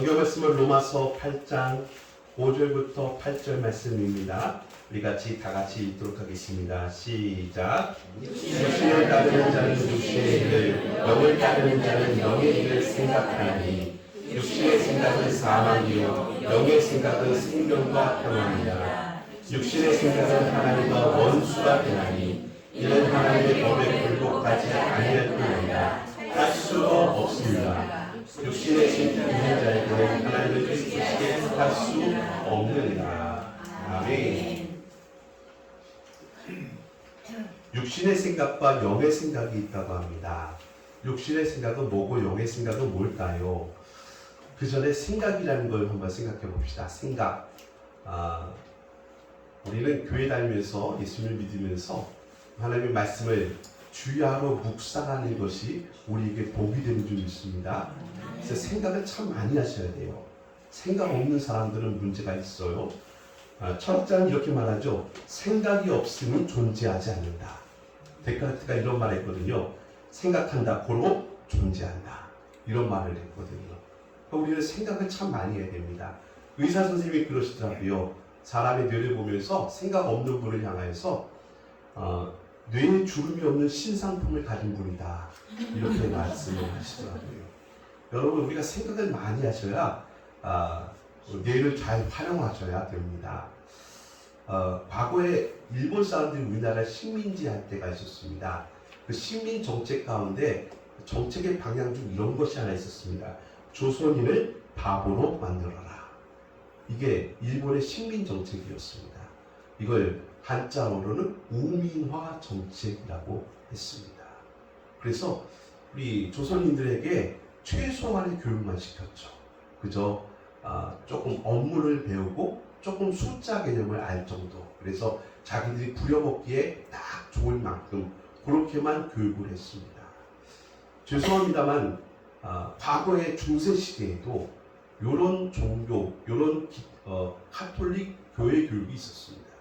성경 말씀은 로마서 8장 5절부터 8절 말씀입니다. 우리 다 같이 읽도록 하겠습니다. 시작. 육신을 따르는 자는 육신의 일을, 영을 따르는 자는 영의 일을 생각하니 육신의 생각은 사망이요 영의 생각은 생명과 평안이라. 육신의 생각은 하나님과 원수가 되나니 이는 하나님의 법에 굴복하지 아니할 뿐이라. 할 수가 없습니다. 육신의 생각 있는 자에게는 하나님을 기쁘시게 할 수 없느니라. 아멘. 육신의 생각과 영의 생각이 있다고 합니다. 육신의 생각은 뭐고 영의 생각은 뭘까요? 그 전에 생각이라는 걸 한번 생각해 봅시다. 생각. 우리는 교회 다니면서 예수님을 믿으면서 하나님의 말씀을 주야로 묵상하는 것이 우리에게 복이 되는 줄 믿습니다. 그래서 생각을 참 많이 하셔야 돼요. 생각 없는 사람들은 문제가 있어요. 철학자는 이렇게 말하죠. 생각이 없으면 존재하지 않는다. 데카르트가 이런 말을 했거든요. 생각한다, 고로 존재한다. 이런 말을 했거든요. 우리는 생각을 참 많이 해야 됩니다. 의사 선생님이 그러시더라고요. 사람의 뇌를 보면서 생각 없는 분을 향하여서 뇌에 주름이 없는 신상품을 가진 분이다. 이렇게 말씀을 하시더라고요. 여러분, 우리가 생각을 많이 하셔야 뇌를 잘 활용하셔야 됩니다. 과거에 일본 사람들이 우리나라 식민지 할 때가 있었습니다. 그 식민 정책 가운데 정책의 방향 중 이런 것이 하나 있었습니다. 조선인을 바보로 만들어라. 이게 일본의 식민 정책이었습니다. 이걸 한자어로는 우민화 정책이라고 했습니다. 그래서 우리 조선인들에게 최소한의 교육만 시켰죠. 그저 조금 업무를 배우고 조금 숫자 개념을 알 정도. 그래서 자기들이 부려먹기에 딱 좋을 만큼 그렇게만 교육을 했습니다. 죄송합니다만 과거의 중세 시대에도 이런 종교, 이런 카톨릭 교회 교육이 있었습니다.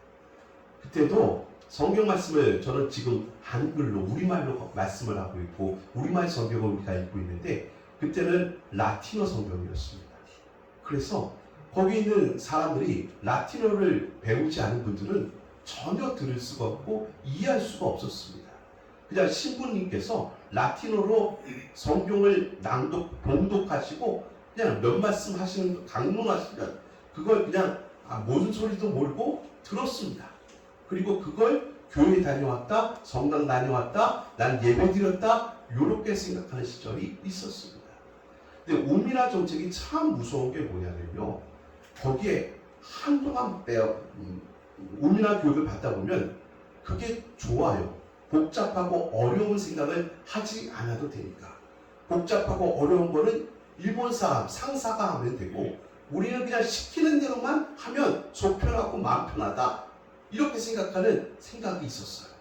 그때도 성경 말씀을 저는 지금 한글로 우리말로 말씀을 하고 있고 우리말 성경을 우리가 읽고 있는데 그때는 라틴어 성경이었습니다. 그래서 거기 있는 사람들이 라틴어를 배우지 않은 분들은 전혀 들을 수가 없고 이해할 수가 없었습니다. 그냥 신부님께서 라틴어로 성경을 봉독하시고 그냥 몇 말씀 하시는 강론하시면 그걸 그냥 뭔 소리도 모르고 들었습니다. 그리고 그걸 교회 다녀왔다, 성당 다녀왔다, 난 예배 드렸다 이렇게 생각하는 시절이 있었습니다. 근데 우민화 정책이 참 무서운 게 뭐냐면요. 거기에 한동안 우민화 교육을 받다 보면 그게 좋아요. 복잡하고 어려운 생각을 하지 않아도 되니까. 복잡하고 어려운 거는 일본 사람, 상사가 하면 되고 우리는 그냥 시키는 대로만 하면 속 편하고 마음 편하다. 이렇게 생각하는 생각이 있었어요.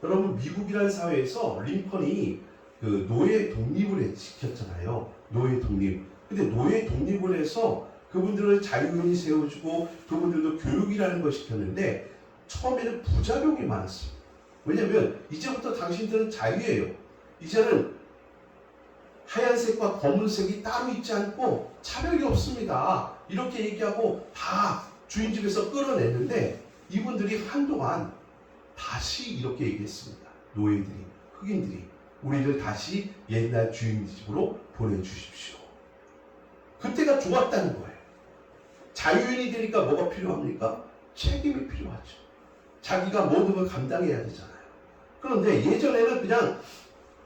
여러분, 미국이라는 사회에서 링컨이 그 노예 독립을 시켰잖아요. 노예 독립. 근데 노예 독립을 해서 그분들을 자유인이 세워주고 그분들도 교육이라는 걸 시켰는데 처음에는 부작용이 많았습니다. 왜냐하면 이제부터 당신들은 자유예요. 이제는 하얀색과 검은색이 따로 있지 않고 차별이 없습니다. 이렇게 얘기하고 다 주인집에서 끌어냈는데 이분들이 한동안 다시 이렇게 얘기했습니다. 노예들이, 흑인들이 우리를 다시 옛날 주인집으로 보내주십시오. 그때가 좋았다는 거예요. 자유인이 되니까 뭐가 필요합니까? 책임이 필요하죠. 자기가 모든 걸 감당해야 되잖아요. 그런데 예전에는 그냥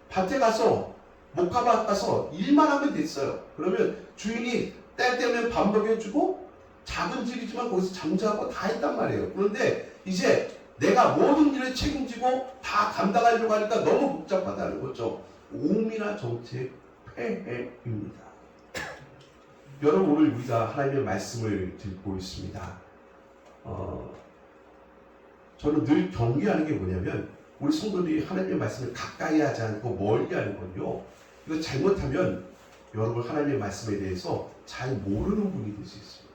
밭에 가서 목화밭 가서 일만 하면 됐어요. 그러면 주인이 때 되면 밥 먹여주고 작은 집이지만 거기서 잠자고 다 했단 말이에요. 그런데 이제 내가 모든 일을 책임지고 다 감당하려고 하니까 너무 복잡하다는 거죠. 우민화 정책 폐해입니다. 여러분, 오늘 우리가 하나님의 말씀을 듣고 있습니다. 저는 늘 경계하는 게 뭐냐면 우리 성도들이 하나님의 말씀을 가까이 하지 않고 멀리 하는 건요. 이거 잘못하면 여러분 하나님의 말씀에 대해서 잘 모르는 분이 될 수 있습니다.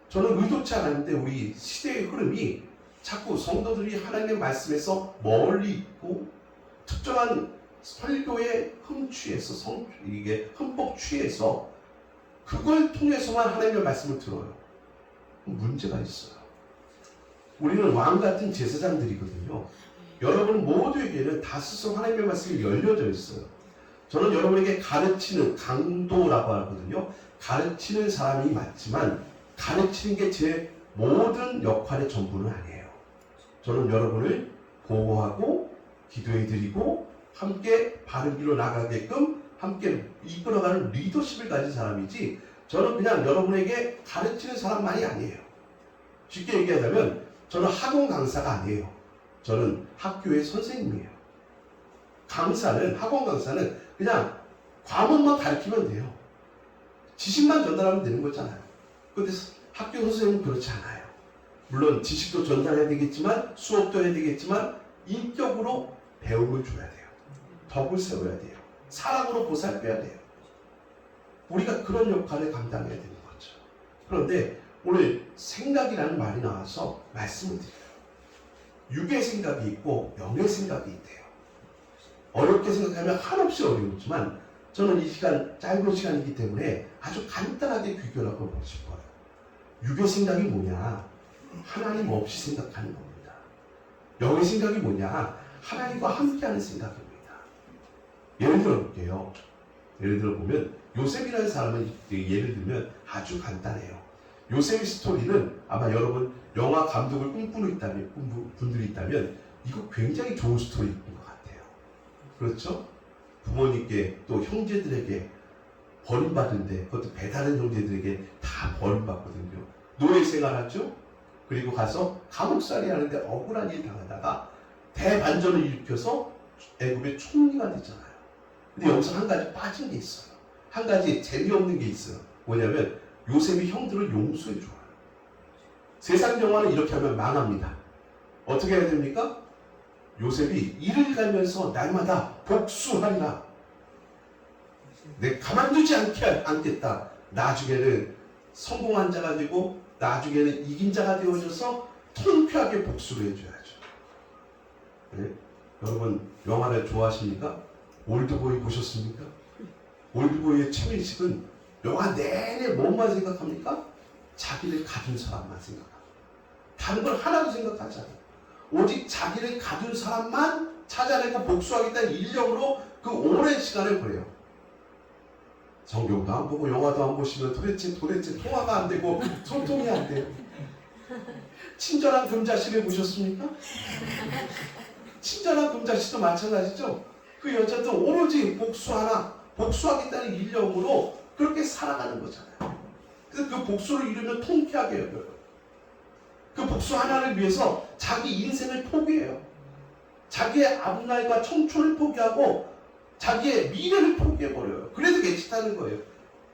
저는 의도치 않았는데 우리 시대의 흐름이 자꾸 성도들이 하나님의 말씀에서 멀리 있고 특정한 설교에 흠취해서 이게 흠뻑 취해서 그걸 통해서만 하나님의 말씀을 들어요. 문제가 있어요. 우리는 왕 같은 제사장들이거든요. 여러분 모두에게는 다 스스로 하나님의 말씀이 열려져 있어요. 저는 여러분에게 가르치는 강도라고 하거든요. 가르치는 사람이 맞지만 가르치는 게 제 모든 역할의 전부는 아니에요. 저는 여러분을 보호하고 기도해드리고 함께 바른 길로 나가게끔 함께 이끌어가는 리더십을 가진 사람이지, 저는 그냥 여러분에게 가르치는 사람만이 아니에요. 쉽게 얘기하자면 저는 학원 강사가 아니에요. 저는 학교의 선생님이에요. 학원 강사는 그냥 과목만 가르치면 돼요. 지식만 전달하면 되는 거잖아요. 그런데 학교 선생님은 그렇지 않아요. 물론 지식도 전달해야 되겠지만 수업도 해야 되겠지만 인격으로 배움을 줘야 돼요. 덕을 세워야 돼요. 사랑으로 보살펴야 돼요. 우리가 그런 역할을 감당해야 되는 거죠. 그런데 오늘 생각이라는 말이 나와서 말씀을 드려요. 육의 생각이 있고 영의 생각이 있대요. 어렵게 생각하면 한없이 어려우지만 저는 이 시간, 짧은 시간이기 때문에 아주 간단하게 귀결하고 보고 싶어요. 육의 생각이 뭐냐? 하나님 없이 생각하는 겁니다. 영의 생각이 뭐냐? 하나님과 함께하는 생각입니다. 예를 들어 볼게요. 예를 들어 보면 요셉이라는 사람은 예를 들면 아주 간단해요. 요셉의 스토리는 아마 여러분 영화 감독을 꿈꾸는 분들이 있다면 이거 굉장히 좋은 스토리인 것 같아요. 그렇죠? 부모님께 또 형제들에게 버림받은데, 그것도 배다른 형제들에게 다 버림받거든요. 노예 생활하죠? 그리고 가서 감옥살이 하는데 억울한 일 당하다가 대반전을 일으켜서 애굽의 총리가 되잖아요. 근데 여기서 한 가지 빠진 게 있어요. 한 가지 재미없는 게 있어요. 뭐냐면 요셉이 형들을 용서해줘요. 세상 영화는 이렇게 하면 망합니다. 어떻게 해야 됩니까? 요셉이 일을 가면서 날마다 복수하리라. 내 가만두지 않겠다. 나중에는 성공한 자가 되고 나중에는 이긴 자가 되어져서 통쾌하게 복수를 해줘야죠. 네? 여러분 영화를 좋아하십니까? 올드보이 보셨습니까? 올드보이의 최민식은 영화 내내 뭔만 생각합니까? 자기를 가둔 사람만 생각합니다. 다른 걸 하나도 생각하지 않아요. 오직 자기를 가둔 사람만 찾아내고 복수하겠다는 일념으로 그 오랜 시간을 보내요. 성경도 안 보고 영화도 안 보시면 도대체 통화가 안 되고 소통이 안 돼요. 친절한 금자씨를 보셨습니까? 친절한 금자씨도 마찬가지죠. 그 여자도 오로지 복수하겠다는 일념으로 그렇게 살아가는 거잖아요. 그래서 그 복수를 이루면 통쾌하게 여겨요. 그 복수 하나를 위해서 자기 인생을 포기해요. 자기의 앞날과 청춘을 포기하고 자기의 미래를 포기해버려요. 그래도 괜찮다는 거예요.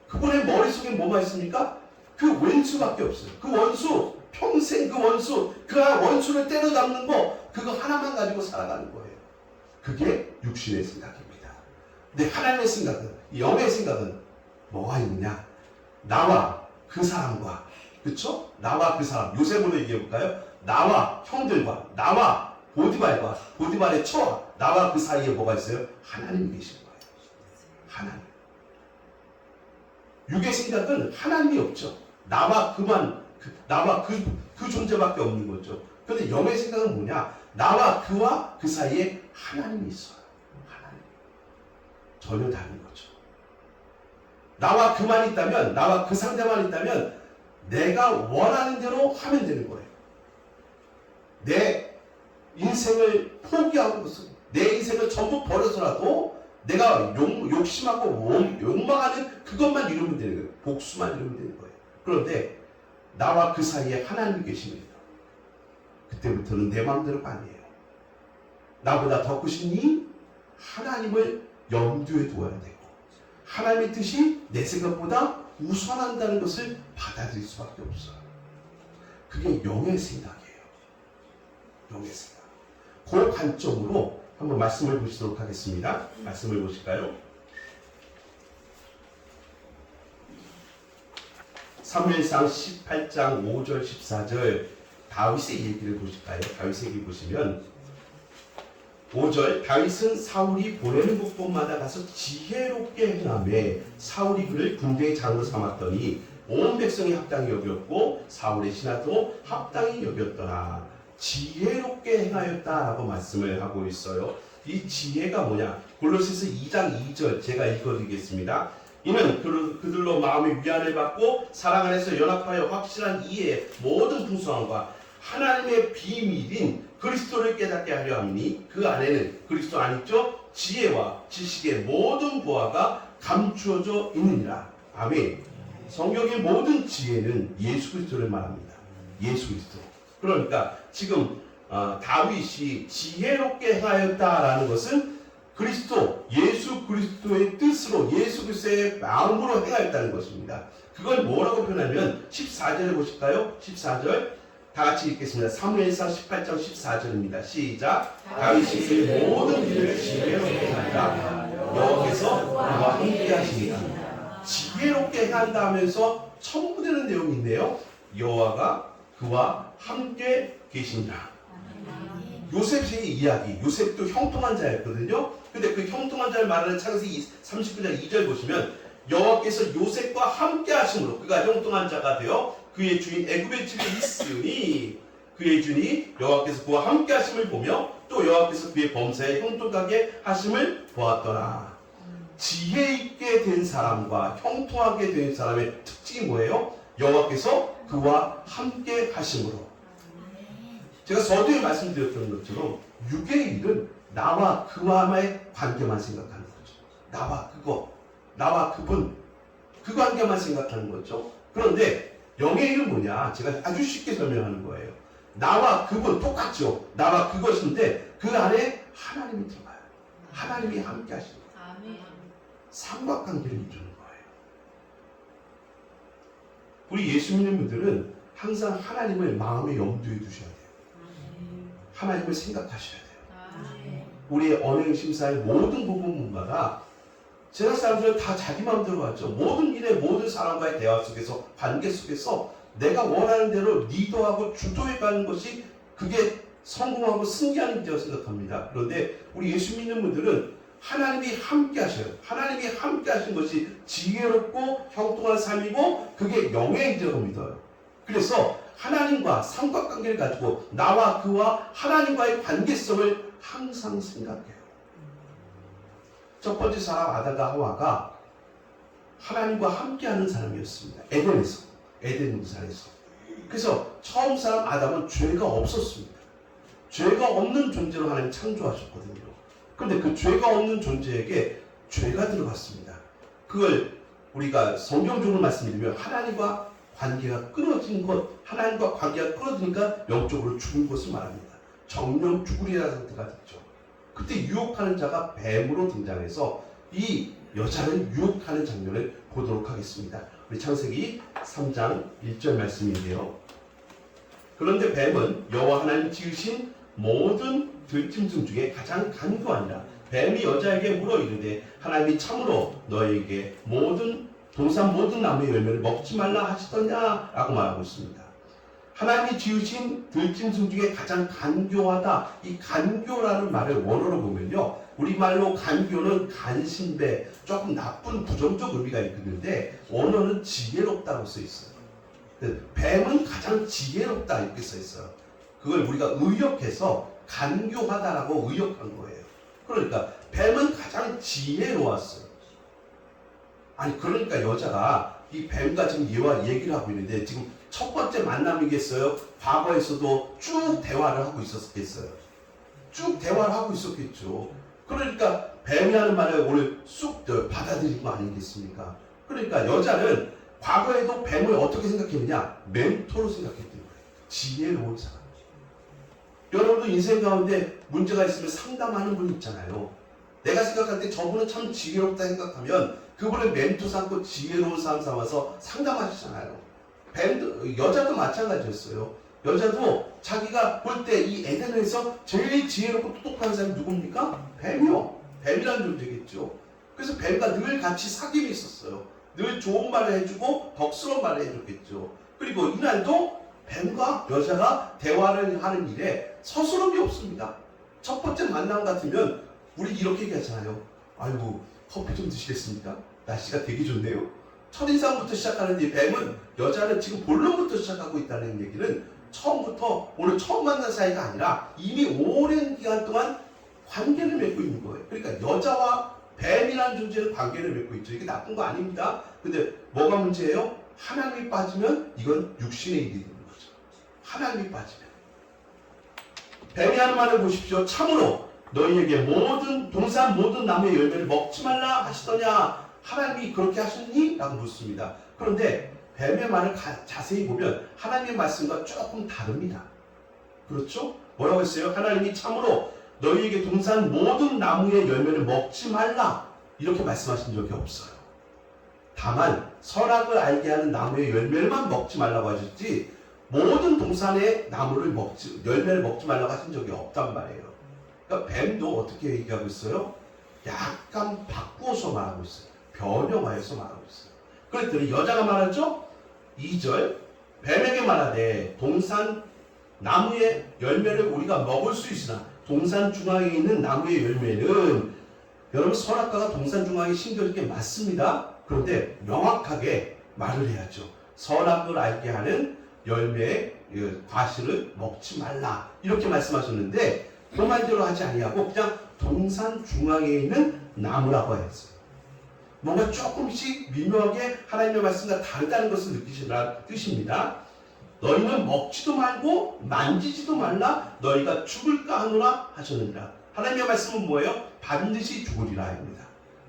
그분의 머릿속에 뭐가 있습니까? 그 원수밖에 없어요. 그 원수, 평생 그 원수를 때려잡는 거, 그거 하나만 가지고 살아가는 거예요. 그게 육신의 생각입니다. 근데 하나님의 생각은, 영의 생각은 뭐가 있느냐? 나와 그 사람과, 그렇죠? 나와 그 사람, 요셉으로 얘기해볼까요? 나와 형들과, 나와 보디발의 처와 나와 그 사이에 뭐가 있어요? 하나님이 계신 거예요. 하나님. 육의 생각은 하나님이 없죠. 나와 그 존재밖에 없는 거죠. 그런데 영의 생각은 뭐냐? 나와 그와 그 사이에 하나님이 있어요. 하나님. 전혀 다른 거죠. 나와 그만 있다면, 나와 그 상대만 있다면 내가 원하는 대로 하면 되는 거예요. 내 인생을 포기하고 내 인생을 전부 버려서라도 내가 욕심하고 욕망하는 그것만 이루면 되는 거예요. 복수만 이루면 되는 거예요. 그런데 나와 그 사이에 하나님이 계십니다. 그때부터는 내 마음대로가 아니에요. 나보다 더 크시니 하나님을 염두에 두어야 되고 하나님의 뜻이 내 생각보다 우선한다는 것을 받아들일 수밖에 없어요. 그게 영의 생각이에요. 영의 생각. 그 관점으로 한번 말씀을 보시도록 하겠습니다. 말씀을 보실까요? 사무엘상 18장 5절 14절 다윗의 얘기를 보실까요? 다윗의 얘기 보시면 5절 다윗은 사울이 보내는 곳곳마다 가서 지혜롭게 행하며 사울이 그를 군대의 장으로 삼았더니 온 백성이 합당히 여겼고 사울의 신하도 합당히 여겼더라. 지혜롭게 행하였다라고 말씀을 하고 있어요. 이 지혜가 뭐냐? 골로새서 2장 2절 제가 읽어드리겠습니다. 이는 그들로 마음의 위안을 받고 사랑 안에서 연합하여 확실한 이해의 모든 풍성함과 하나님의 비밀인 그리스도를 깨닫게 하려 함이니 그 안에는 그리스도 안있죠? 지혜와 지식의 모든 보화가 감추어져 있느니라. 아멘. 성경의 모든 지혜는 예수 그리스도를 말합니다. 예수 그리스도. 그러니까 지금 다윗이 지혜롭게 행하였다라는 것은 그리스도, 예수 그리스도의 뜻으로 예수 그리스도의 마음으로 행하였다는 것입니다. 그걸 뭐라고 표현하면 14절에 보실까요? 14절 다 같이 읽겠습니다. 사무엘상 18장 14절입니다. 시작. 다윗이 그 모든 일을 지혜롭게 행하다 여호와께서 그와 함께 하시니라. 지혜롭게 행한다 하면서 첨부되는 내용이 있네요. 여호와가 그와 함께 계시니라. 요셉의 이야기, 요셉도 형통한 자였거든요. 근데 그 형통한 자를 말하는 창세기 39장 2절 보시면 여호와께서 요셉과 함께 하심으로 그가 형통한 자가 되어 그의 주인 애굽의 집에 있으니 그의 주인이 여호와께서 그와 함께 하심을 보며 또 여호와께서 그의 범사에 형통하게 하심을 보았더라. 지혜 있게 된 사람과 형통하게 된 사람의 특징이 뭐예요? 여호와께서 그와 함께 하심으로. 제가 서두에 말씀드렸던 것처럼 육의 일은 나와 그와의 관계만 생각하는 거죠. 나와 그거, 나와 그분, 그 관계만 생각하는 거죠. 그런데 영의 일은 뭐냐? 제가 아주 쉽게 설명하는 거예요. 나와 그분 똑같죠. 나와 그것인데 그 안에 하나님이 들어가요. 하나님이 함께 하시는 거예요. 삼각관계를 이루는 거예요. 우리 예수 믿는 분들은 항상 하나님을 마음의 염두에 두셔야 돼요. 하나님을 생각하셔야 돼요. 우리의 언행 심사의 모든 부분마다 세상 사람들은 다 자기 마음대로 하죠. 모든 일에 모든 사람과의 대화 속에서 관계 속에서 내가 원하는 대로 리더하고 주도해 가는 것이 그게 성공하고 승리하는 일이라고 생각합니다. 그런데 우리 예수 믿는 분들은 하나님이 함께 하셔요. 하나님이 함께 하신 것이 지혜롭고 형통한 삶이고 그게 영의 일이라고 믿어요. 그래서 하나님과 삼각관계를 가지고 나와 그와 하나님과의 관계성을 항상 생각해요. 첫 번째 사람 아담과 하와가 하나님과 함께하는 사람이었습니다. 에덴에서, 에덴 동산에서. 그래서 처음 사람 아담은 죄가 없었습니다. 죄가 없는 존재로 하나님 창조하셨거든요. 그런데 그 죄가 없는 존재에게 죄가 들어갔습니다. 그걸 우리가 성경적으로 말씀드리면 하나님과 관계가 끊어진 것, 하나님과 관계가 끊어지니까 영적으로 죽은 것을 말합니다. 정령 죽으리라는 상태가 됐죠. 그때 유혹하는 자가 뱀으로 등장해서 이 여자를 유혹하는 장면을 보도록 하겠습니다. 우리 창세기 3장 1절 말씀인데요. 그런데 뱀은 여호와 하나님 지으신 모든 들짐승 중에 가장 간교하니라. 뱀이 여자에게 물어 이르되 하나님이 참으로 너에게 동산 모든 나무의 열매를 먹지 말라 하시더냐 라고 말하고 있습니다. 하나님이 지으신 들짐승 중에 가장 간교하다. 이 간교라는 말을 원어로 보면요, 우리말로 간교는 간신배, 조금 나쁜 부정적 의미가 있는데 원어는 지혜롭다고 써 있어요. 뱀은 가장 지혜롭다 이렇게 써 있어요. 그걸 우리가 의역해서 간교하다라고 의역한 거예요. 그러니까 뱀은 가장 지혜로웠어요. 아니 그러니까 여자가 이 뱀과 지금 얘와 얘기를 하고 있는데 지금 첫 번째 만남이겠어요? 과거에서도 쭉 대화를 하고 있었겠어요? 쭉 대화를 하고 있었겠죠. 그러니까 뱀이 하는 말을 오늘 쑥 받아들인 거 아니겠습니까? 그러니까 여자는 과거에도 뱀을 어떻게 생각했느냐? 멘토로 생각했던 거예요. 지혜로운 사람. 여러분도 인생 가운데 문제가 있으면 상담하는 분 있잖아요. 내가 생각할 때 저분은 참 지혜롭다 생각하면 그분을 멘토 삼고 지혜로운 사람 삼아서 상담하시잖아요. 여자도 마찬가지였어요. 여자도 자기가 볼 때 이 에덴에서 제일 지혜롭고 똑똑한 사람이 누굽니까? 뱀이요. 뱀이라는 존재겠죠. 그래서 뱀과 늘 같이 사귐이 있었어요. 늘 좋은 말을 해주고 덕스러운 말을 해줬겠죠. 그리고 이날도 뱀과 여자가 대화를 하는 일에 서스럼이 없습니다. 첫 번째 만남 같으면 우리 이렇게 얘기하잖아요. 아이고 커피 좀 드시겠습니까? 날씨가 되게 좋네요. 첫인상부터 시작하는데 뱀은 여자는 지금 본론부터 시작하고 있다는 얘기는 처음부터 오늘 처음 만난 사이가 아니라 이미 오랜 기간 동안 관계를 맺고 있는 거예요. 그러니까 여자와 뱀이라는 존재는 관계를 맺고 있죠. 이게 나쁜 거 아닙니다. 근데 뭐가 문제예요? 하나님이 빠지면 이건 육신의 일이 되는 거죠. 하나님이 빠지면. 뱀이 하는 말을 보십시오. 참으로 너희에게 모든 동산 모든 나무의 열매를 먹지 말라 하시더냐? 하나님이 그렇게 하셨니? 라고 묻습니다. 그런데 뱀의 말을 자세히 보면 하나님의 말씀과 조금 다릅니다. 그렇죠? 뭐라고 했어요? 하나님이 참으로 너희에게 동산 모든 나무의 열매를 먹지 말라 이렇게 말씀하신 적이 없어요. 다만 선악을 알게 하는 나무의 열매만 먹지 말라고 하셨지 모든 동산의 열매를 먹지 말라고 하신 적이 없단 말이에요. 그러니까 뱀도 어떻게 얘기하고 있어요? 약간 바꾸어서 말하고 있어요. 변형하여서 말하고 있어요. 그랬더니 여자가 말하죠? 2절 뱀에게 말하되 동산 나무의 열매를 우리가 먹을 수 있으나 동산 중앙에 있는 나무의 열매는 여러분 선악과가 동산 중앙에 심겨진 게 맞습니다. 그런데 명확하게 말을 해야죠. 선악을 알게 하는 열매의 과실을 먹지 말라 이렇게 말씀하셨는데 그 말대로 하지 아니하고 그냥 동산 중앙에 있는 나무라고 했어요. 뭔가 조금씩 미묘하게 하나님의 말씀과 다르다는 것을 느끼시라는 뜻입니다. 너희는 먹지도 말고 만지지도 말라 너희가 죽을까 하노라 하셨느니라. 하나님의 말씀은 뭐예요? 반드시 죽으리라 합니다.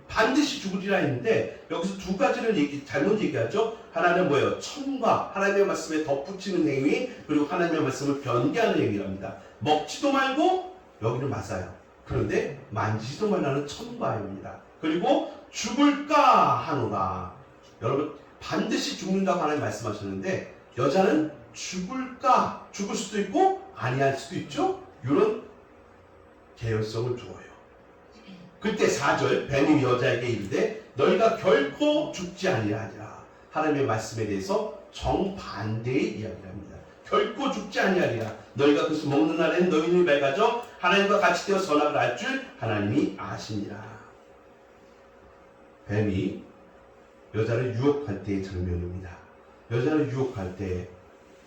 반드시 죽으리라 했는데 여기서 두 가지를 잘못 얘기하죠. 하나는 뭐예요? 천과 하나님의 말씀에 덧붙이는 행위 그리고 하나님의 말씀을 변개하는 행위랍니다. 먹지도 말고 여기는 맞아요. 그런데 만지지도 말라는 천과입니다. 그리고 죽을까 하노라. 여러분 반드시 죽는다고 하나님 말씀하셨는데 여자는 죽을 수도 있고 아니할 수도 있죠. 이런 개연성을 주어요. 그때 4절 뱀이 여자에게 이르되 너희가 결코 죽지 아니하리라. 하나님의 말씀에 대해서 정반대의 이야기를 합니다. 결코 죽지 아니하리라. 너희가 그것을 먹는 날에는 너희 눈이 밝아져 하나님과 같이 되어 선악을 알 줄 하나님이 아시니라. 뱀이 여자를 유혹할 때의 장면입니다. 여자를 유혹할 때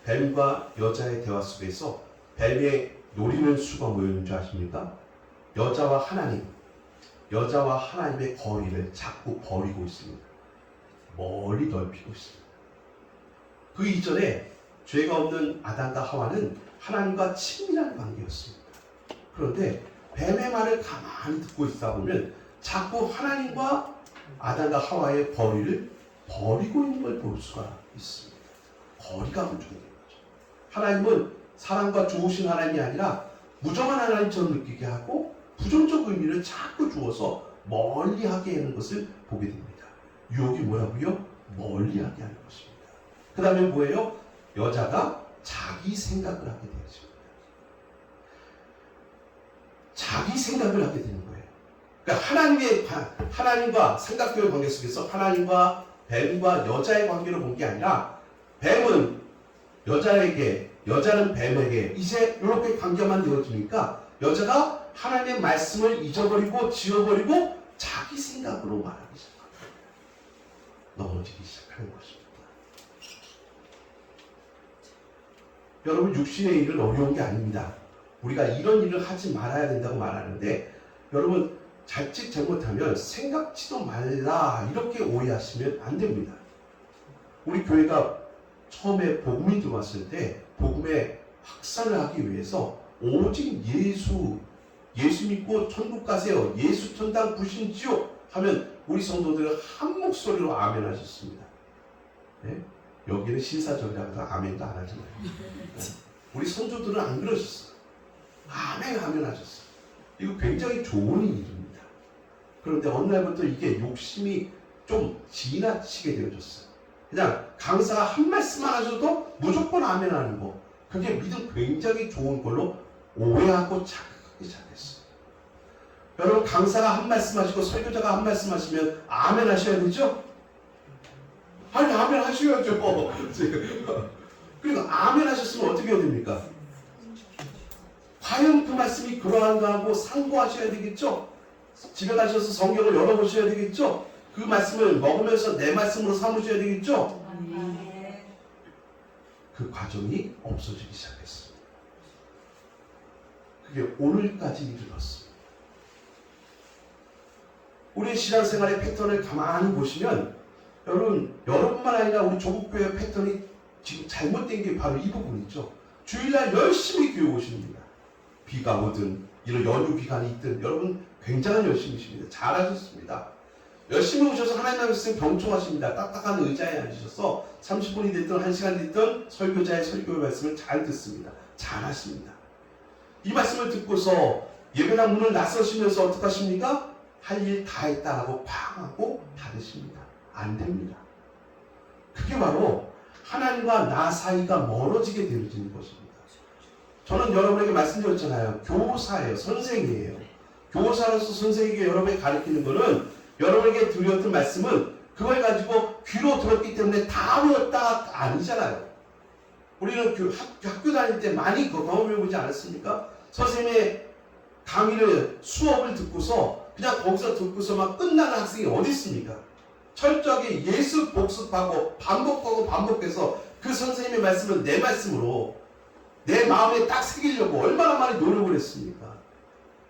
뱀과 여자의 대화 속에서 뱀의 노리는 수가 뭐였는 줄 아십니까? 여자와 하나님의 거리를 자꾸 버리고 있습니다. 멀리 넓히고 있습니다. 그 이전에 죄가 없는 아담과 하와는 하나님과 친밀한 관계였습니다. 그런데 뱀의 말을 가만히 듣고 있다 보면 자꾸 하나님과 아담과 하와의 거리를 버리고 있는 걸 볼 수가 있습니다. 거리가 문제인 거죠. 하나님은 사랑과 좋으신 하나님이 아니라 무정한 하나님처럼 느끼게 하고 부정적 의미를 자꾸 주어서 멀리하게 하는 것을 보게 됩니다. 유혹이 뭐라고요? 멀리하게 하는 것입니다. 그 다음에 뭐예요? 여자가 자기 생각을 하게 되죠. 자기 생각을 하게 되는 거예요. 그러니까 하나님과 삼각교의 관계 속에서 하나님과 뱀과 여자의 관계를 본 게 아니라 뱀은 여자에게, 여자는 뱀에게 이제 이렇게 관계만 되어지니까 여자가 하나님의 말씀을 잊어버리고 지워버리고 자기 생각으로 말하기 시작합니다. 넘어지기 시작하는 것입니다. 여러분 육신의 일은 어려운 게 아닙니다. 우리가 이런 일을 하지 말아야 된다고 말하는데 여러분 자칫 잘못하면 생각지도 말라 이렇게 오해하시면 안 됩니다. 우리 교회가 처음에 복음이 들어왔을 때 복음의 확산을 하기 위해서 오직 예수 믿고 천국 가세요. 예수 천당 부신 지옥 하면 우리 성도들은 한 목소리로 아멘 하셨습니다. 네? 여기는 신사적이라고 해서 아멘도 안 하잖아요. 네? 우리 성도들은 안 그러셨어요. 아멘 하셨어요. 이거 굉장히 좋은 일입니다. 그런데 어느 날부터 이게 욕심이 좀 지나치게 되어졌어요. 그냥 강사가 한 말씀만 하셔도 무조건 아멘 하는 거. 그게 믿음 굉장히 좋은 걸로 오해하고 착각하기 시작했어요. 여러분 강사가 한 말씀 하시고 설교자가 한 말씀 하시면 아멘 하셔야 되죠? 아니 아멘 하셔야죠. 그러니까 아멘 하셨으면 어떻게 해야 됩니까? 과연 그 말씀이 그러한가 하고 상고하셔야 되겠죠? 집에 가셔서 성경을 열어보셔야 되겠죠? 그 말씀을 먹으면서 내 말씀으로 삼으셔야 되겠죠? 그 과정이 없어지기 시작했습니다. 그게 오늘까지 이르렀습니다. 우리의 신앙생활의 패턴을 가만히 보시면 여러분만 아니라 우리 조국교회 패턴이 지금 잘못된 게 바로 이 부분이죠. 주일날 열심히 교회 오십니다. 비가 오든 이런 연휴 기간이 있든 여러분 굉장히 열심히십니다. 잘하셨습니다. 열심히 오셔서 하나님 말씀 경청하십니다. 딱딱한 의자에 앉으셔서 30분이 됐든 1시간 됐든 설교자의 설교 말씀을 잘 듣습니다. 잘하십니다. 이 말씀을 듣고서 예배당 문을 나서시면서 어떻게 하십니까? 할 일 다 했다라고 팡 하고 닫으십니다. 안 됩니다. 그게 바로 하나님과 나 사이가 멀어지게 되어지는 것입니다. 저는 여러분에게 말씀드렸잖아요. 교사예요. 선생이에요. 교사로서 선생에게 여러분에게 가르치는 것은 여러분에게 드렸던 말씀은 그걸 가지고 귀로 들었기 때문에 다 외웠다 아니잖아요. 우리는 학교 다닐 때 많이 경험해보지 않았습니까? 선생님의 강의를 수업을 듣고서 그냥 거기서 듣고서 막 끝나는 학생이 어디 있습니까? 철저하게 예습 복습하고 반복해서 그 선생님의 말씀을 내 말씀으로 내 마음에 딱 새기려고 얼마나 많이 노력을 했습니까?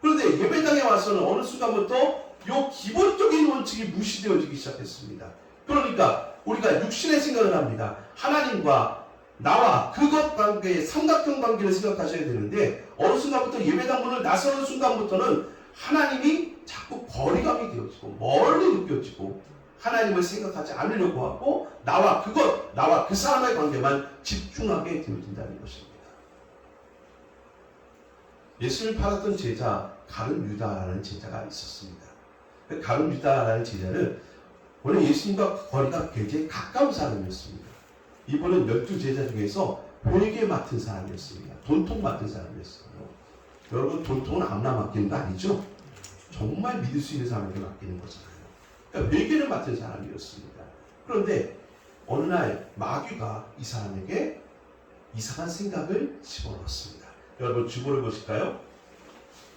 그런데 예배당에 와서는 어느 순간부터 이 기본적인 원칙이 무시되어지기 시작했습니다. 그러니까 우리가 육신의 생각을 합니다. 하나님과 나와 그것 관계의 삼각형 관계를 생각하셔야 되는데 어느 순간부터 예배당 문을 나서는 순간부터는 하나님이 자꾸 거리감이 되어지고 멀리 느껴지고 하나님을 생각하지 않으려고 하고 나와 그 사람의 관계만 집중하게 되어진다는 것입니다. 예수를 팔았던 제자 가룟 유다라는 제자가 있었습니다. 가룟 유다라는 제자는 원래 예수님과 거리가 굉장히 가까운 사람이었습니다. 이분은 12제자 중에서 회계 맡은 사람이었습니다. 돈통 맡은 사람이었어요. 여러분 돈통은 아무나 맡기는 거 아니죠? 정말 믿을 수 있는 사람에게 맡기는 거잖아요. 그러니까 회계를 맡은 사람이었습니다. 그런데 어느 날 마귀가 이 사람에게 이상한 생각을 집어넣었습니다. 여러분 주보를 보실까요?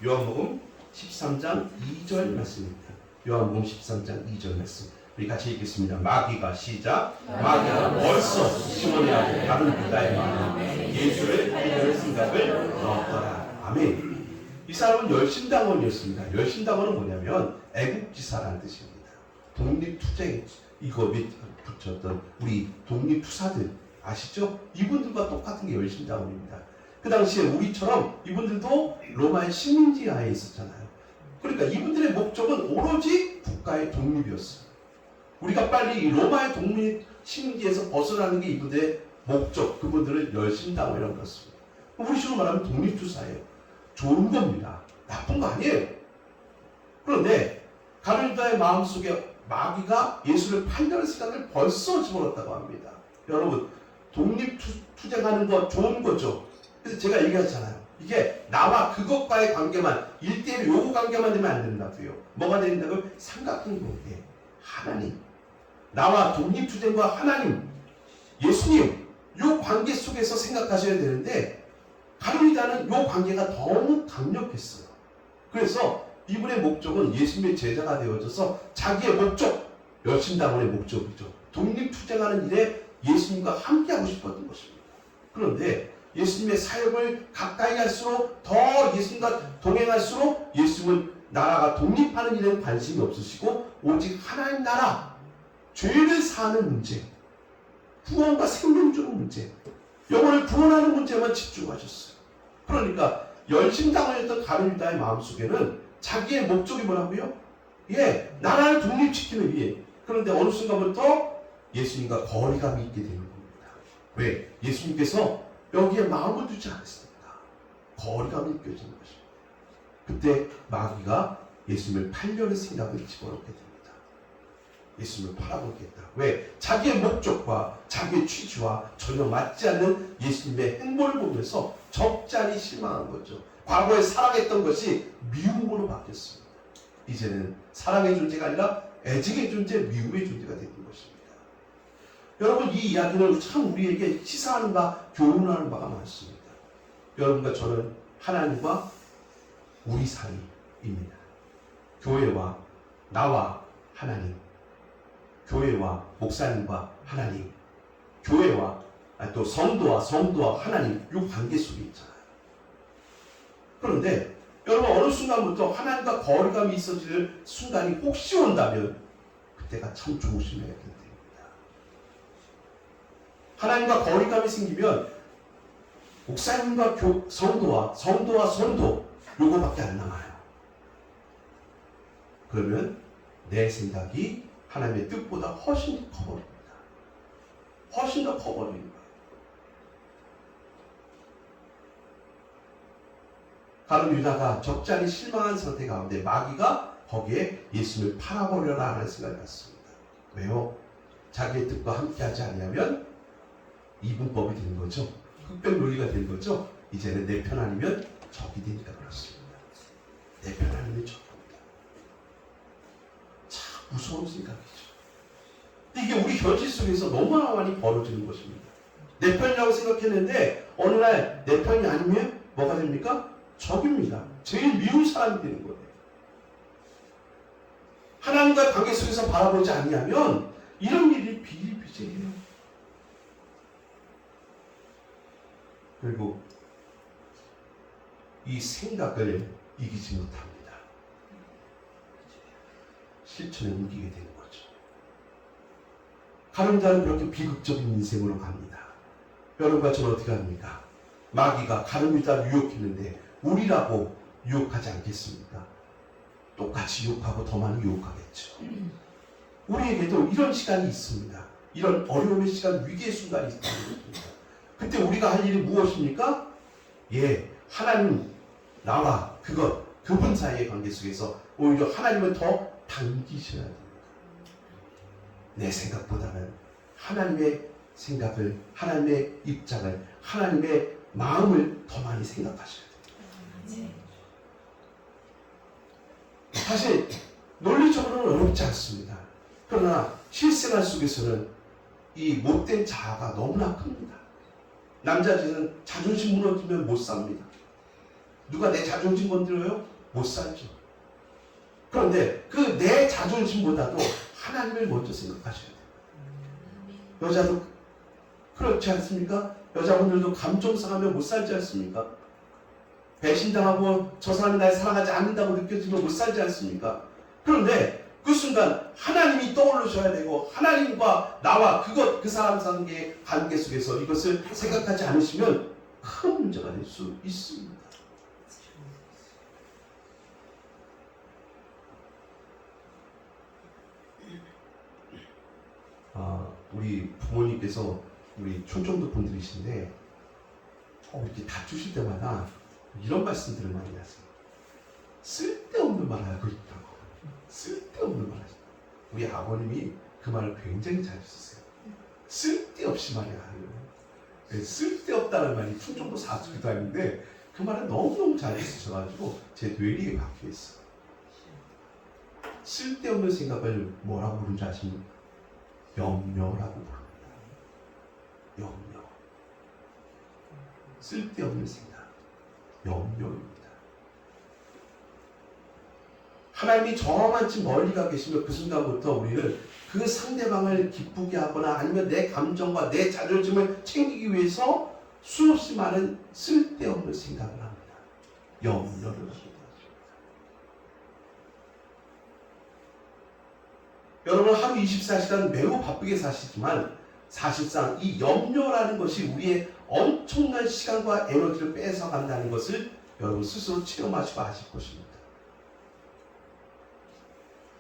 요한복음 13장 2절 말씀입니다. 요한복음 13장 2절 말씀. 우리 같이 읽겠습니다. 마귀가 시작. 마귀가 벌써 시몬의 아들 가룟 유다의 마음에 예수를 살려는 생각을 넣었더라. 아멘. 이 사람은 열심당원이었습니다. 열심당원은 뭐냐면 애국지사라는 뜻입니다. 독립투쟁 이거 붙였던 우리 독립투사들 아시죠? 이분들과 똑같은 게 열심당원입니다. 그 당시에 우리처럼 이분들도 로마의 식민지 하에 있었잖아요. 그러니까 이분들의 목적은 오로지 국가의 독립이었어요. 우리가 빨리 이 로마의 독립 식민지에서 벗어나는 게 이분들의 목적, 그분들을 열심당원이라고 그랬습니다. 우리 식으로 말하면 독립투사예요. 좋은 겁니다. 나쁜 거 아니에요. 그런데 가룟 유다의 마음속에 마귀가 예수를 팔려는 생각을 벌써 집어넣었다고 합니다. 여러분 독립투쟁하는 거 좋은 거죠. 그래서 제가 얘기하잖아요. 이게 나와 그것과의 관계만 1대1 요구 관계만 되면 안 된다고요. 뭐가 된다고요? 삼각형 관계. 하나님. 나와 독립투쟁과 하나님, 예수님 요 관계 속에서 생각하셔야 되는데 가룟 유다는 요 관계가 너무 강력했어요. 그래서 이분의 목적은 예수님의 제자가 되어져서 자기의 목적, 열심당원의 목적이죠. 독립투쟁하는 일에 예수님과 함께하고 싶었던 것입니다. 그런데 예수님의 사역을 가까이 할수록 더 예수님과 동행할수록 예수님은 나라가 독립하는 일에는 관심이 없으시고 오직 하나님 나라, 죄를 사하는 문제, 구원과 생명 주는 문제, 영혼을 구원하는 문제만 집중하셨어요. 그러니까 열심당원이었던 가룟 유다의 마음속에는 자기의 목적이 뭐라고요? 예, 나라를 독립시키는 일. 그런데 어느 순간부터 예수님과 거리감이 있게 되는 겁니다. 왜? 예수님께서 여기에 마음을 두지 않았습니다. 거리감이 느껴지는 것입니다. 그때 마귀가 예수님을 팔려는 생각을 집어넣게 됩니다. 예수님을 팔아먹겠다. 왜? 자기의 목적과 자기의 취지와 전혀 맞지 않는 예수님의 행보를 보면서 적잖이 실망한 거죠. 과거에 사랑했던 것이 미움으로 바뀌었습니다. 이제는 사랑의 존재가 아니라 애증의 존재, 미움의 존재가 되는 것입니다. 여러분 이 이야기는 참 우리에게 시사하는 바, 교훈하는 바가 많습니다. 여러분과 저는 하나님과 우리 사이입니다. 교회와 나와 하나님, 교회와 목사님과 하나님, 교회와 또 성도와 하나님, 이 관계 속에 있잖아요. 그런데 여러분 어느 순간부터 하나님과 거리감이 있어지는 순간이 혹시 온다면 그때가 참 조심해야 됩니다. 하나님과 거리감이 생기면 목사님과 성도와 성도 요거밖에 안 남아요. 그러면 내 생각이 하나님의 뜻보다 훨씬 더 커버립니다. 훨씬 더 커버리는 거예요. 가룟 유다가 적잖이 실망한 상태 가운데 마귀가 거기에 예수를 팔아버려라 하는 생각을 갖습니다. 왜요? 자기의 뜻과 함께하지 않으면 이분법이 되는 거죠. 흑백 논리가 되는 거죠. 이제는 내 편 아니면 적이 되니까 그렇습니다. 내 편 아니면 적입니다. 참 무서운 생각이죠. 이게 우리 현실 속에서 너무나 많이 벌어지는 것입니다. 내 편이라고 생각했는데 어느 날 내 편이 아니면 뭐가 됩니까? 적입니다. 제일 미운 사람이 되는 거예요. 하나님과의 관계 속에서 바라보지 아니하면 이런 일이 비일비재해요. 그리고 이 생각을 이기지 못합니다. 실천에 옮기게 되는 거죠. 가룟 유다는 그렇게 비극적인 인생으로 갑니다. 여러분과 저는 어떻게 합니까? 마귀가 가룟 유다를 유혹했는데 우리라고 유혹하지 않겠습니까? 똑같이 유혹하고 더 많이 유혹하겠죠. 우리에게도 이런 시간이 있습니다. 이런 어려움의 시간, 위기의 순간이 있다는 것입니다. 그때 우리가 할 일이 무엇입니까? 하나님, 나와 그분 사이의 관계 속에서 오히려 하나님을 더 당기셔야 됩니다. 내 생각보다는 하나님의 생각을, 하나님의 입장을, 하나님의 마음을 더 많이 생각하셔야 됩니다. 사실 논리적으로는 어렵지 않습니다. 그러나 실생활 속에서는 이 못된 자아가 너무나 큽니다. 남자들은 자존심 무너지면 못 삽니다. 누가 내 자존심 건드려요? 못 살죠. 그런데 그 내 자존심보다도 하나님을 먼저 생각하셔야 돼요. 여자도 그렇지 않습니까? 여자분들도 감정 상하면 못 살지 않습니까? 배신당하고 저 사람이 날 사랑하지 않는다고 느껴지면 못 살지 않습니까? 그런데 그 순간 하나님이 떠오르셔야 되고 하나님과 나와 그 사람 사이의 관계 속에서 이것을 생각하지 않으시면 큰 문제가 될 수 있습니다. 우리 부모님께서 우리 촌정도 분들이신데 이렇게 다투실 때마다 이런 말씀들을 많이 하세요. 쓸데없는 말을 하고 있다고. 쓸데없는 말 하시다. 우리 아버님이 그 말을 굉장히 잘 쓰세요. 쓸데없이 말이 하는 쓸데없다는 말이 충청도 사투리도 아닌데 그 말을 너무너무 잘 쓰셔가지고 제 뇌리에 박혀 있어요. 쓸데없는 생각을 뭐라고 부르는지 아십니까? 염려라고 부릅니다. 염려. 쓸데없는 생각. 염려입니다. 하나님이 저만치 멀리 가 계시면 그 순간부터 우리는 그 상대방을 기쁘게 하거나 아니면 내 감정과 내 자존심을 챙기기 위해서 수없이 많은 쓸데없는 생각을 합니다. 염려를 합니다. 여러분 하루 24시간 매우 바쁘게 사시지만 사실상 이 염려라는 것이 우리의 엄청난 시간과 에너지를 뺏어간다는 것을 여러분 스스로 체험하시고 아실 것입니다.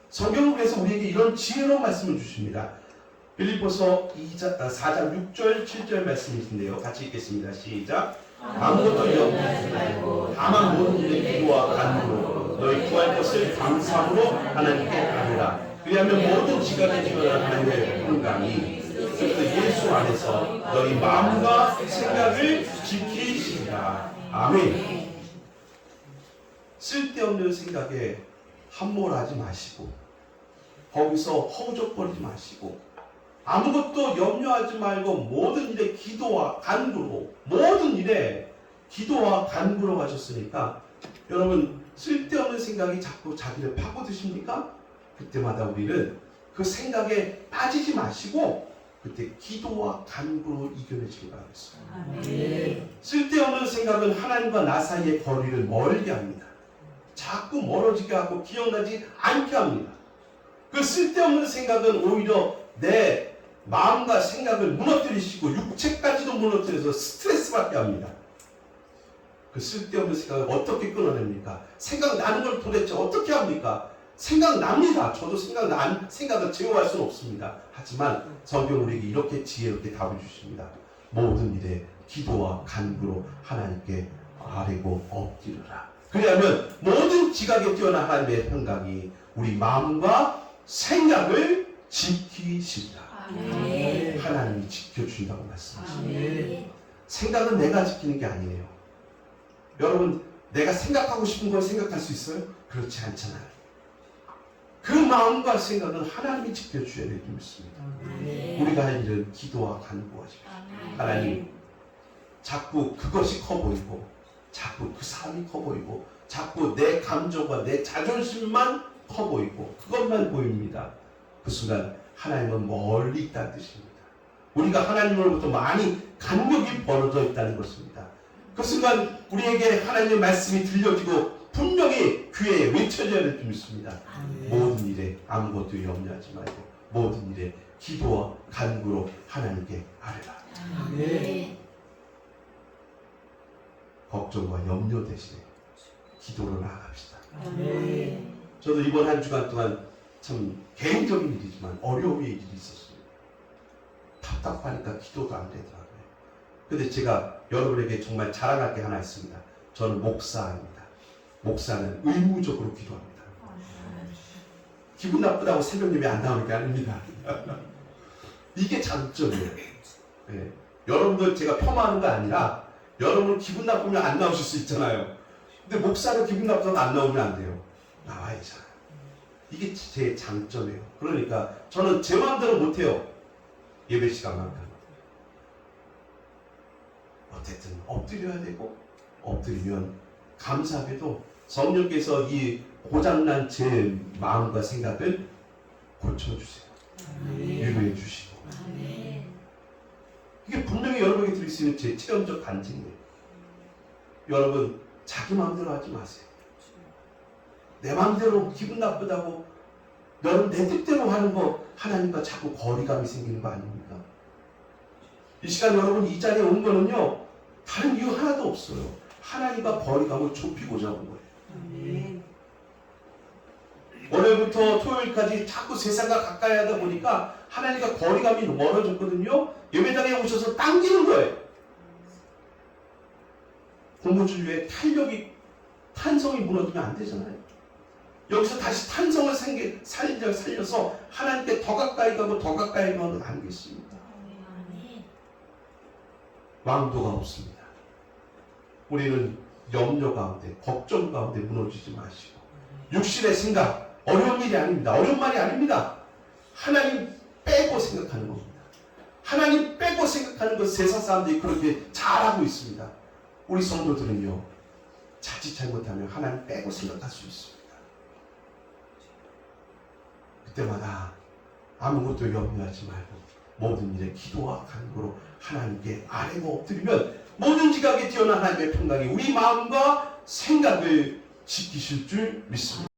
성경은 그래서 우리에게 이런 지혜로운 말씀을 주십니다. 빌립보서 4장 6절 7절 말씀이신데요. 같이 읽겠습니다. 시작. 아무것도 염려하지 말고 다만 모든 일에 기도와 간구로 너희 구할 것을 감사함으로 하나님께 아뢰라. 왜냐하면 모든 지각에 지원한 하나님의 평강이 예수 안에서 너희 마음과 생각을 지키시리라. 아멘. 쓸데없는 생각에 함몰하지 마시고 거기서 허우적거리지 마시고 아무것도 염려하지 말고 모든 일에 기도와 간구로 모든 일에 기도와 간구로 가셨으니까 여러분 쓸데없는 생각이 자꾸 자기를 파고드십니까? 그때마다 우리는 그 생각에 빠지지 마시고 그때 기도와 간구로 이겨내시기 바라겠습니다. 쓸데없는 생각은 하나님과 나 사이의 거리를 멀게 합니다. 자꾸 멀어지게 하고 기억나지 않게 합니다. 그 쓸데없는 생각은 오히려 내 마음과 생각을 무너뜨리시고 육체까지도 무너뜨려서 스트레스 받게 합니다. 그 쓸데없는 생각을 어떻게 끊어냅니까? 생각나는 걸 도대체 어떻게 합니까? 생각납니다. 저도 생각을 제어할 수는 없습니다. 하지만 성경 우리에게 이렇게 지혜롭게 답을 주십니다. 모든 일에 기도와 간구로 하나님께 아뢰고 엎드려라. 그러면 모든 지각에 뛰어난 하나님의 평강이 우리 마음과 생각을 지키시리라. 하나님이 지켜주신다고 말씀하십니다. 생각은 내가 지키는 게 아니에요. 여러분, 내가 생각하고 싶은 걸 생각할 수 있어요? 그렇지 않잖아요. 그 마음과 생각은 하나님이 지켜주셔야 될 줄 믿습니다. 우리가 할 일은 기도와 간구하십시오. 하나님, 자꾸 그것이 커 보이고 자꾸 그 삶이 커 보이고 자꾸 내 감정과 내 자존심만 커 보이고 그것만 보입니다. 그 순간 하나님은 멀리 있다는 뜻입니다. 우리가 하나님으로부터 많이 간격이 벌어져 있다는 것입니다. 그 순간 우리에게 하나님의 말씀이 들려지고 분명히 귀에 외쳐져야 될 줄 믿습니다. 모든 일에 아무것도 염려하지 말고 모든 일에 기도와 간구로 하나님께 아뢰라. 걱정과 염려 대신에 기도로 나아갑시다. 저도 이번 한 주간 동안 참 개인적인 일이지만 어려움의 일이 있었습니다. 답답하니까 기도도 안 되더라고요. 근데 제가 여러분에게 정말 자랑할 게 하나 있습니다. 저는 목사입니다. 목사는 의무적으로 기도합니다. 기분 나쁘다고 새벽 예배 안 나오는 게 아닙니다. 이게 장점이에요. 네. 여러분들 제가 폄하하는 거 아니라 여러분 기분 나쁘면 안 나오실 수 있잖아요. 근데 목사는 기분 나쁘다고 안 나오면 안 돼요. 나와야잖아요. 이게 제 장점이에요. 그러니까 저는 제 마음대로 못해요. 예배 시간만큼. 어쨌든 엎드려야 되고 엎드리면 감사하게도 성령께서 이 고장난 제 마음과 생각을 고쳐주세요. 위로해 주시고. 이게 분명히 여러분에게 드릴 수 있는 제 체험적 간증이에요. 여러분 자기 마음대로 하지 마세요. 내 마음대로 기분 나쁘다고 여러분 내 뜻대로 하는 거 하나님과 자꾸 거리감이 생기는 거 아닙니까? 이 시간 여러분 이 자리에 온 거는요 다른 이유 하나도 없어요. 하나님과 거리감을 좁히고자 온 거예요. 월요일부터 토요일까지 자꾸 세상과 가까이 하다 보니까 하나님과 거리감이 멀어졌거든요. 예배당에 오셔서 당기는 거예요. 공무주의에 탄성이 무너지면 안 되잖아요. 여기서 다시 탄성을 살려서 하나님께 더 가까이 가고 더 가까이 가면 안 되겠습니다. 왕도가 없습니다. 우리는 염려 가운데 걱정 가운데 무너지지 마시고 육신의 생각 어려운 일이 아닙니다. 어려운 말이 아닙니다. 하나님 빼고 생각하는 겁니다. 하나님 빼고 생각하는 것 세상 사람들이 그렇게 잘하고 있습니다. 우리 성도들은요 자칫 잘못하면 하나님 빼고 생각할 수 있습니다. 그때마다 아무것도 염려하지 말고 모든 일에 기도와 간구로 하나님께 아뢰고 엎드리면 모든 지각에 뛰어난 하나님의 평강이 우리 마음과 생각을 지키실 줄 믿습니다.